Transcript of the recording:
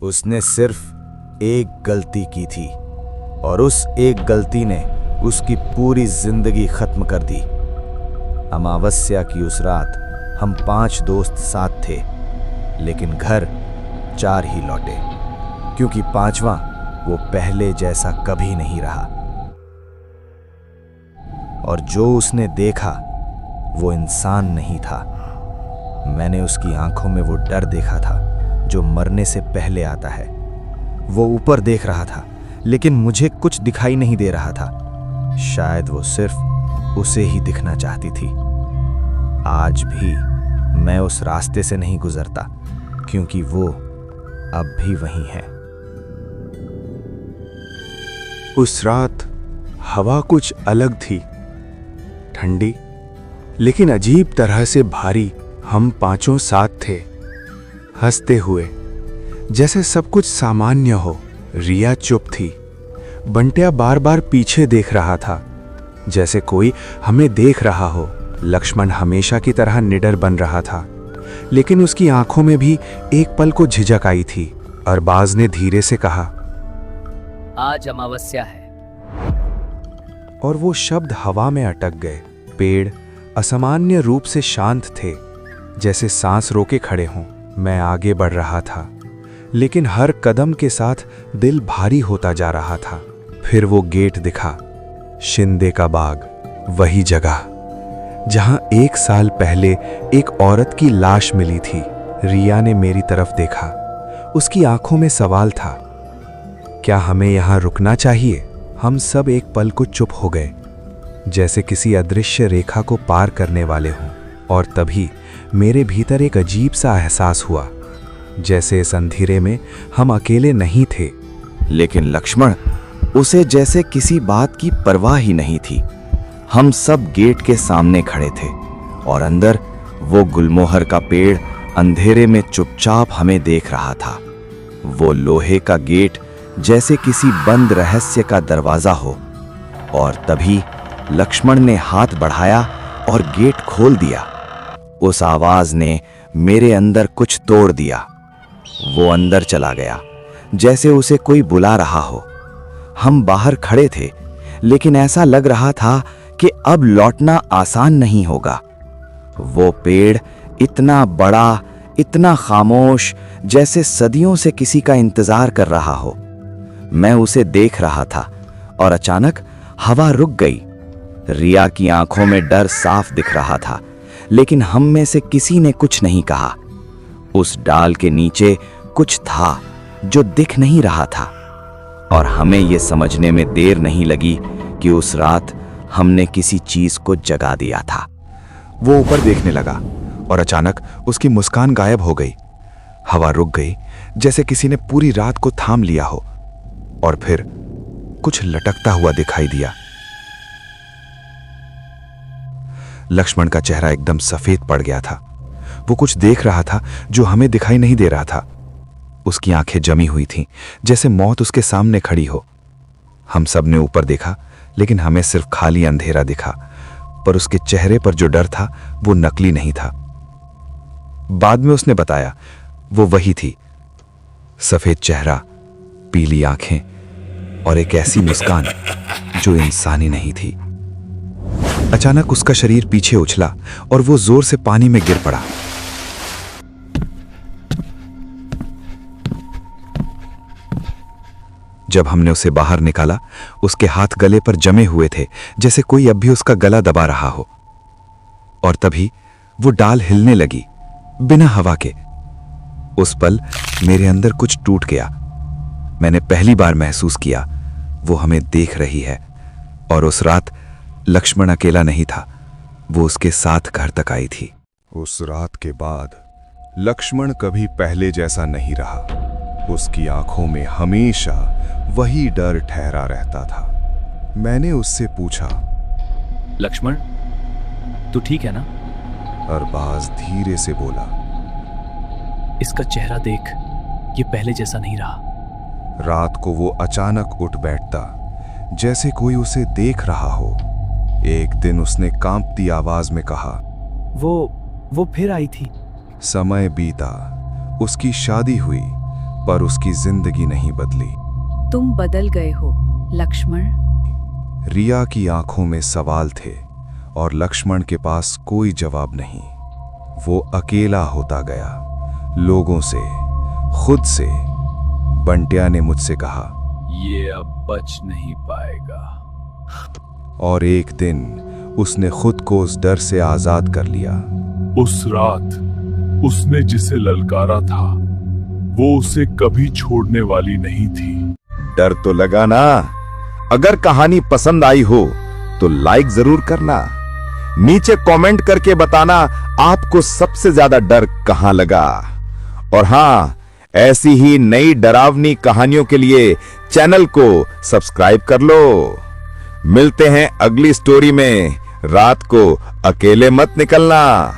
उसने सिर्फ एक गलती की थी और उस एक गलती ने उसकी पूरी जिंदगी खत्म कर दी। अमावस्या की उस रात हम 5 दोस्त साथ थे, लेकिन घर 4 ही लौटे, क्योंकि 5वां वो पहले जैसा कभी नहीं रहा। और जो उसने देखा वो इंसान नहीं था। मैंने उसकी आंखों में वो डर देखा था जो मरने से पहले आता है। वो ऊपर देख रहा था, लेकिन मुझे कुछ दिखाई नहीं दे रहा था। शायद वो सिर्फ उसे ही दिखना चाहती थी। आज भी मैं उस रास्ते से नहीं गुजरता, क्योंकि वो अब भी वहीं है। उस रात हवा कुछ अलग थी, ठंडी लेकिन अजीब तरह से भारी। हम 5 साथ थे, हंसते हुए, जैसे सब कुछ सामान्य हो। रिया चुप थी। बंटिया बार बार पीछे देख रहा था, जैसे कोई हमें देख रहा हो। लक्ष्मण हमेशा की तरह निडर बन रहा था, लेकिन उसकी आंखों में भी एक पल को झिझक आई थी। अरबाज ने धीरे से कहा, आज अमावस्या है। और वो शब्द हवा में अटक गए। पेड़ असामान्य रूप से शांत थे, जैसे सांस रोके खड़े हों। मैं आगे बढ़ रहा था, लेकिन हर कदम के साथ दिल भारी होता जा रहा था। फिर वो गेट दिखा, शिंदे का बाग, वही जगह जहां 1 साल पहले एक औरत की लाश मिली थी। रिया ने मेरी तरफ देखा, उसकी आंखों में सवाल था, क्या हमें यहां रुकना चाहिए? हम सब एक पल को चुप हो गए, जैसे किसी अदृश्य रेखा को पार करने वाले हों। और तभी मेरे भीतर एक अजीब सा एहसास हुआ, जैसे इस अंधेरे में हम अकेले नहीं थे। लेकिन लक्ष्मण, उसे जैसे किसी बात की परवाह ही नहीं थी। हम सब गेट के सामने खड़े थे और अंदर वो गुलमोहर का पेड़ अंधेरे में चुपचाप हमें देख रहा था। वो लोहे का गेट जैसे किसी बंद रहस्य का दरवाजा हो। और तभी लक्ष्मण ने हाथ बढ़ाया और गेट खोल दिया। उस आवाज ने मेरे अंदर कुछ तोड़ दिया। वो अंदर चला गया, जैसे उसे कोई बुला रहा हो। हम बाहर खड़े थे, लेकिन ऐसा लग रहा था कि अब लौटना आसान नहीं होगा। वो पेड़ इतना बड़ा, इतना खामोश, जैसे सदियों से किसी का इंतजार कर रहा हो। मैं उसे देख रहा था और अचानक हवा रुक गई। रिया की आंखों में डर साफ दिख रहा था, लेकिन हम में से किसी ने कुछ नहीं कहा। उस डाल के नीचे कुछ था जो दिख नहीं रहा था, और हमें यह समझने में देर नहीं लगी कि उस रात हमने किसी चीज को जगा दिया था। वो ऊपर देखने लगा और अचानक उसकी मुस्कान गायब हो गई। हवा रुक गई, जैसे किसी ने पूरी रात को थाम लिया हो। और फिर कुछ लटकता हुआ दिखाई दिया। लक्ष्मण का चेहरा एकदम सफेद पड़ गया था। वो कुछ देख रहा था जो हमें दिखाई नहीं दे रहा था। उसकी आंखें जमी हुई थीं, जैसे मौत उसके सामने खड़ी हो। हम सब ने ऊपर देखा, लेकिन हमें सिर्फ खाली अंधेरा दिखा। पर उसके चेहरे पर जो डर था वो नकली नहीं था। बाद में उसने बताया, वो वही थी। सफेद चेहरा, पीली आंखें और एक ऐसी मुस्कान जो इंसानी नहीं थी। अचानक उसका शरीर पीछे उछला और वो जोर से पानी में गिर पड़ा। जब हमने उसे बाहर निकाला, उसके हाथ गले पर जमे हुए थे, जैसे कोई अब भी उसका गला दबा रहा हो। और तभी वो डाल हिलने लगी, बिना हवा के। उस पल मेरे अंदर कुछ टूट गया। मैंने पहली बार महसूस किया वो हमें देख रही है। और उस रात लक्ष्मण अकेला नहीं था, वो उसके साथ घर तक आई थी। उस रात के बाद लक्ष्मण कभी पहले जैसा नहीं रहा। उसकी आंखों में हमेशा वही डर ठहरा रहता था। मैंने उससे पूछा, लक्ष्मण, तू ठीक है ना? अरबाज धीरे से बोला, इसका चेहरा देख, ये पहले जैसा नहीं रहा। रात को वो अचानक उठ बैठता, जैसे कोई उसे देख रहा हो। एक दिन उसने कांपती आवाज में कहा, वो फिर आई थी। समय बीता, उसकी शादी हुई पर उसकी जिंदगी नहीं बदली। तुम बदल गए हो लक्ष्मण। रिया की आंखों में सवाल थे और लक्ष्मण के पास कोई जवाब नहीं। वो अकेला होता गया, लोगों से, खुद से। बंटिया ने मुझसे कहा, ये अब बच नहीं पाएगा। और एक दिन उसने खुद को उस डर से आजाद कर लिया। उस रात उसने जिसे ललकारा था वो उसे कभी छोड़ने वाली नहीं थी। डर तो लगा ना। अगर कहानी पसंद आई हो तो लाइक जरूर करना। नीचे कमेंट करके बताना आपको सबसे ज्यादा डर कहां लगा। और हां, ऐसी ही नई डरावनी कहानियों के लिए चैनल को सब्सक्राइब कर लो। मिलते हैं अगली स्टोरी में। रात को अकेले मत निकलना।